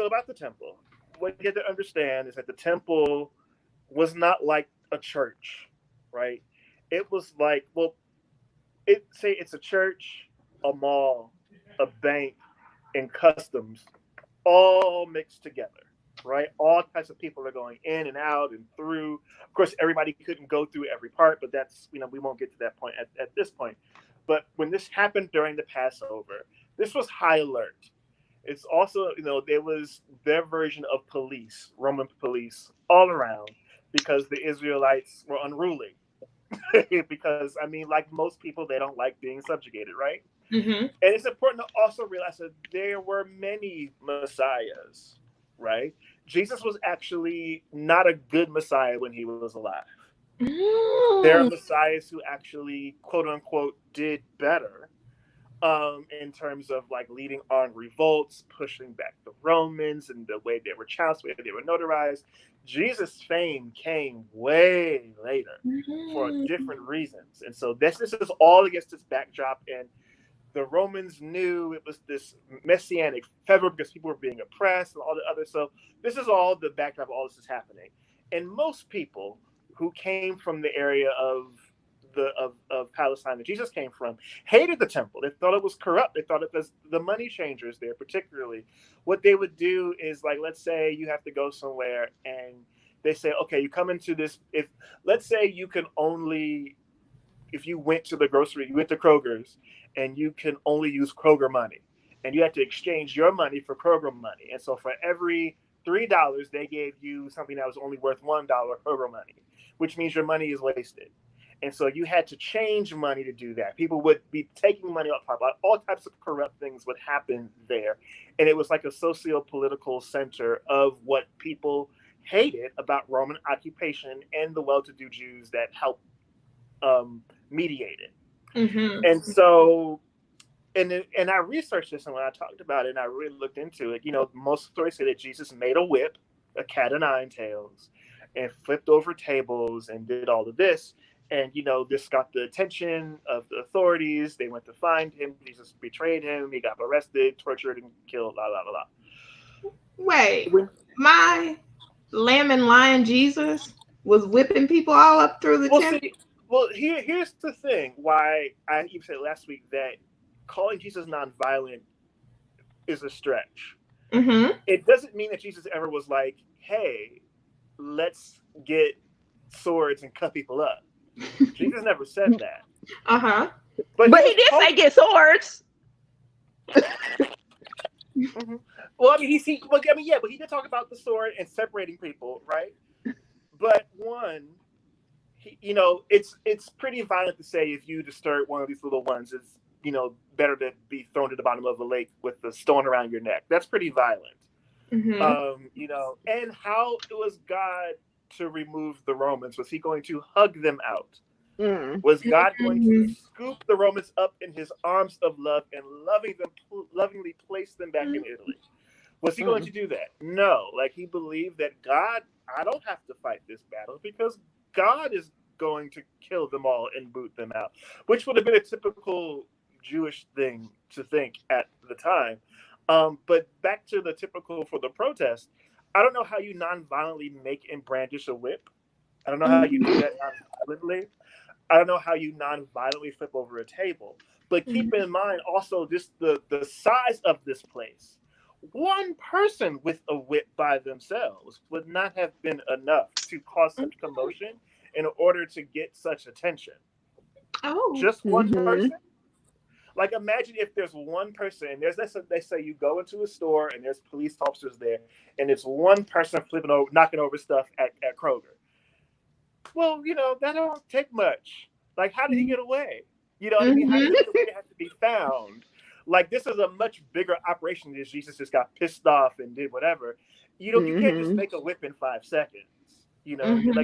so about the temple, what you have to understand is that the temple was not like a church, right? It was like, well, say it's a church, a mall, a bank, and customs all mixed together, right? All types of people are going in and out and through. Of course, everybody couldn't go through every part, but that's, we won't get to that point at this point. But when this happened during the Passover, this was high alert. It's also, there was their version of police, Roman police, all around because the Israelites were unruly. Because, like most people, they don't like being subjugated, right? Mm-hmm. And it's important to also realize that there were many messiahs, right? Jesus was actually not a good messiah when he was alive. There are Mm. messiahs who actually, quote unquote, did better in terms of like leading on revolts, pushing back the Romans and the way they were challenged, the way they were notarized. Jesus' fame came way later for different reasons. And so this is all against this backdrop. And the Romans knew it was this messianic federal because people were being oppressed and all the other. So this is all the backdrop of all this is happening. And most people who came from the area of Palestine that Jesus came from hated the temple. They thought it was corrupt. They thought it was the money changers there, particularly. What they would do is, like, let's say you have to go somewhere and they say, okay, you come into this. If let's say you can only, if you went to the grocery, you went to Kroger's, and you can only use Kroger money, and you had to exchange your money for Kroger money, and so for every $3, they gave you something that was only worth $1 Kroger money, which means your money is wasted. And so you had to change money to do that. People would be taking money off top. All types of corrupt things would happen there. And it was like a socio-political center of what people hated about Roman occupation and the well-to-do Jews that helped mediate it. Mm-hmm. And so, and I researched this, and when I talked about it and I really looked into it, most stories say that Jesus made a whip, a cat o' nine tails, and flipped over tables and did all of this. And, this got the attention of the authorities. They went to find him. Jesus betrayed him. He got arrested, tortured, and killed, la, la, la, la. Wait, my lamb and lion Jesus was whipping people all up through the Well, temple? see, here's the thing why I even said last week that calling Jesus nonviolent is a stretch. Mm-hmm. It doesn't mean that Jesus ever was like, hey, let's get swords and cut people up. Jesus never said that. Uh-huh. But But he he was did say calling. get swords. Mhm. Well, I mean, yeah, but he did talk about the sword and separating people, right? But one, it's pretty violent to say if you disturb one of these little ones, it's better to be thrown to the bottom of a lake with the stone around your neck. That's pretty violent. Mm-hmm. And how it was God to remove the Romans? Was he going to hug them out? Mm. Was God going to Mm-hmm. scoop the Romans up in his arms of love and lovingly place them back in Italy? Was he going Mm. to do that? No. Like, he believed that God, I don't have to fight this battle because God is going to kill them all and boot them out, which would have been a typical Jewish thing to think at the time. But back to the typical for the protest, I don't know how you non-violently make and brandish a whip. I don't know how you do that non-violently. I don't know how you non-violently flip over a table. But keep in mind also this the size of this place. One person with a whip by themselves would not have been enough to cause such commotion in order to get such attention. Oh. Just one Mm-hmm. person? Like, imagine if there's one person, and they say you go into a store and there's police officers there, and it's one person flipping over, knocking over stuff at Kroger. Well, that don't take much. Like, how did he get away? You know what I mean? How did he Mm-hmm. get away? He have to be found. Like, this is a much bigger operation than Jesus just got pissed off and did whatever. You can't just Mm-hmm. make a whip in 5 seconds. Mm-hmm.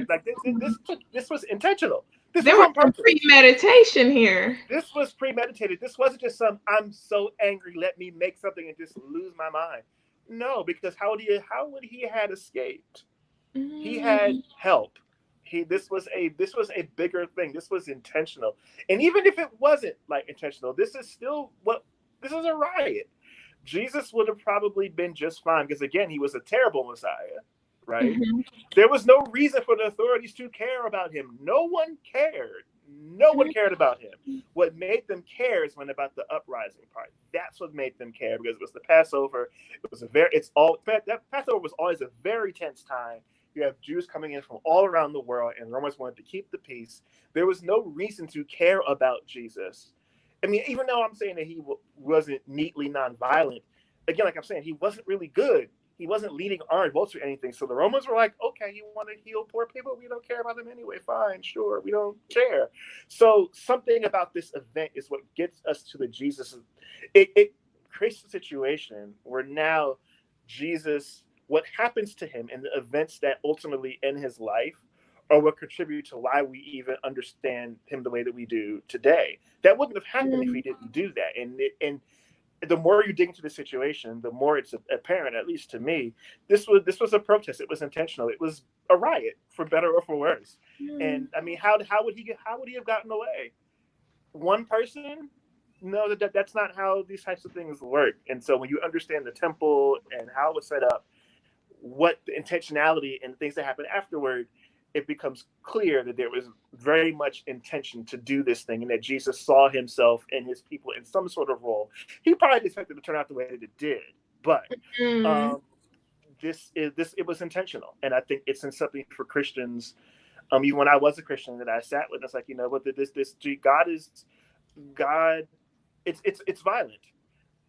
This was intentional. This There was was on some purpose. premeditation here. This was premeditated. This wasn't just some I'm so angry, let me make something and just lose my mind. No, because how would he had escaped? He had Mm-hmm. help. This was a bigger thing. This was intentional. And even if it wasn't like intentional, this is a riot. Jesus would have probably been just fine because, again, he was a terrible Messiah, right? Mhm. There was no reason for the authorities to care about him. No one cared. No one cared about him. What made them care is when about the uprising part. That's what made them care because it was the Passover. It was a very, it's all, that Passover was always a very tense time. You have Jews coming in from all around the world, and Romans wanted to keep the peace. There was no reason to care about Jesus. I mean, even though I'm saying that he wasn't neatly nonviolent, again, like I'm saying, he wasn't really good. He wasn't leading armed revolts or anything. So the Romans were like, okay, you want to heal poor people? We don't care about them anyway. Fine, sure. We don't care. So something about this event is what gets us to the Jesus. It creates a situation where now Jesus, what happens to him and the events that ultimately end his life are what contribute to why we even understand him the way that we do today. That wouldn't have happened if he didn't do that. And the more you dig into the situation, the more it's apparent, at least to me, this was a protest. It was intentional. It was a riot, for better or for worse. And I mean, how would he have gotten away? One person? No, that's not how these types of things work. And so when you understand the temple and how it was set up, what the intentionality and things that happen afterward, it becomes clear that there was very much intention to do this thing and that Jesus saw himself and his people in some sort of role. He probably expected to turn out the way that it did, but Mhm. um, this it was intentional, and I think it's in something for Christians. Even when I was a Christian, that I sat with, it's like, what this God. It's violent.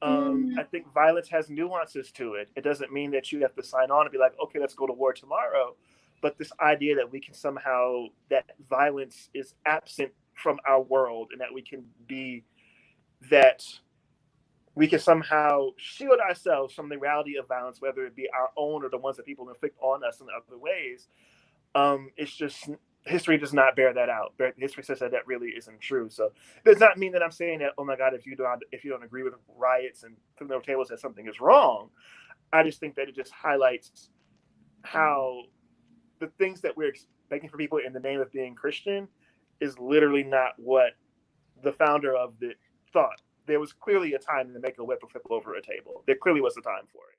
Mhm. I think violence has nuances to it. It doesn't mean that you have to sign on and be like, okay, let's go to war tomorrow. But this idea that we can somehow, that violence is absent from our world and that we can be, that we can somehow shield ourselves from the reality of violence, whether it be our own or the ones that people inflict on us in other ways. It's just history does not bear that out. History says that that really isn't true. So it does not mean that I'm saying that, oh my God, if you don't agree with riots and flipping over tables, that something is wrong. I just think that it just highlights how the things that we're expecting for people in the name of being Christian is literally not what the founder of the thought. There was clearly a time to make a whip or flip over a table. There clearly was a time for it.